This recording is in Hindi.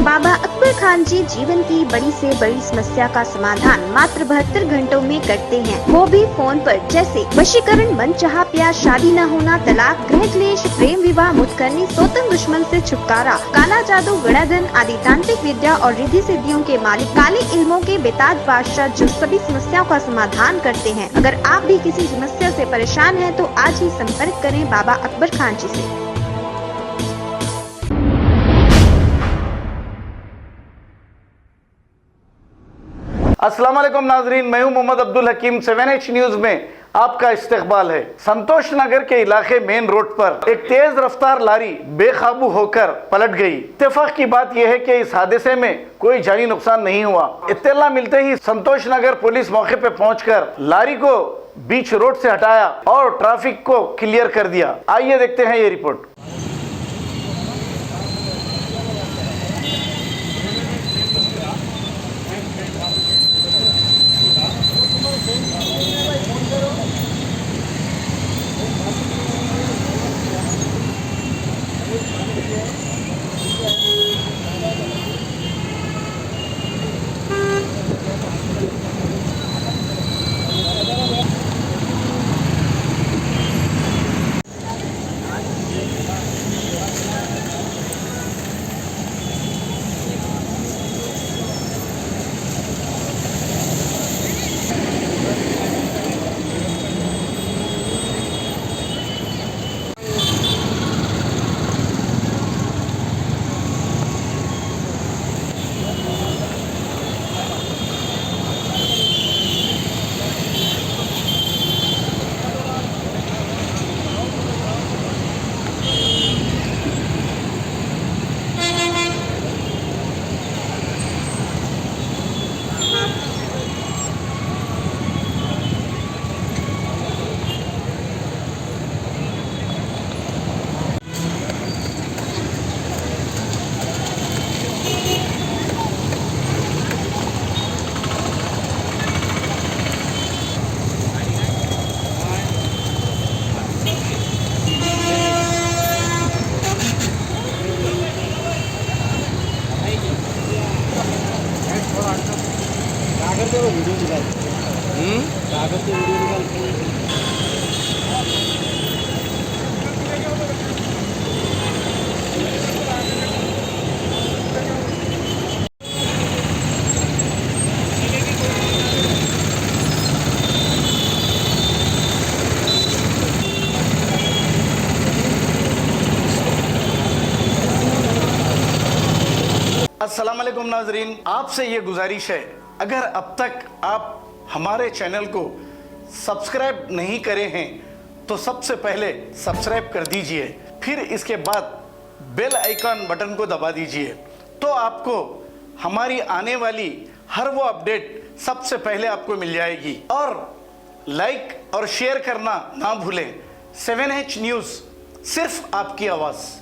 बाबा अकबर खान जी जीवन की बड़ी से बड़ी समस्या का समाधान मात्र 72 घंटों में करते हैं, वो भी फोन पर। जैसे वशीकरण, मनचाहा प्यार, शादी न होना, तलाक, गृह क्लेश, प्रेम विवाह, मुतकरनी, सोतन दुश्मन से छुटकारा, काला जादू, गणाधन आदि तांत्रिक विद्या और रिद्धि सिद्धियों के मालिक काले इल्मों के बेताज बादशाह जो सभी समस्याओं का समाधान करते हैं। अगर आप भी किसी समस्या से परेशान हैं तो आज ही संपर्क करें बाबा अकबर खान जी से। अस्सलाम वालेकुम नाजरीन, मैं हूं मोहम्मद अब्दुल हकीम। 7H न्यूज में आपका इस्तकबाल है। संतोष नगर के इलाके मेन रोड पर एक तेज रफ्तार लारी बेकाबू होकर पलट गई। इत्तेफाक की बात यह है कि इस हादसे में कोई जानी नुकसान नहीं हुआ। इत्तला मिलते ही संतोष नगर पुलिस मौके पर पहुंचकर लारी को बीच रोड से हटाया और ट्रैफिक को क्लियर कर दिया। आइए देखते हैं ये रिपोर्ट। अस्सलाम वालेकुम नाजरीन, आपसे ये गुजारिश है, अगर अब तक आप हमारे चैनल को सब्सक्राइब नहीं करे हैं तो सबसे पहले सब्सक्राइब कर दीजिए, फिर इसके बाद बेल आइकन बटन को दबा दीजिए, तो आपको हमारी आने वाली हर वो अपडेट सबसे पहले आपको मिल जाएगी। और लाइक और शेयर करना ना भूलें। 7H न्यूज़, सिर्फ आपकी आवाज़।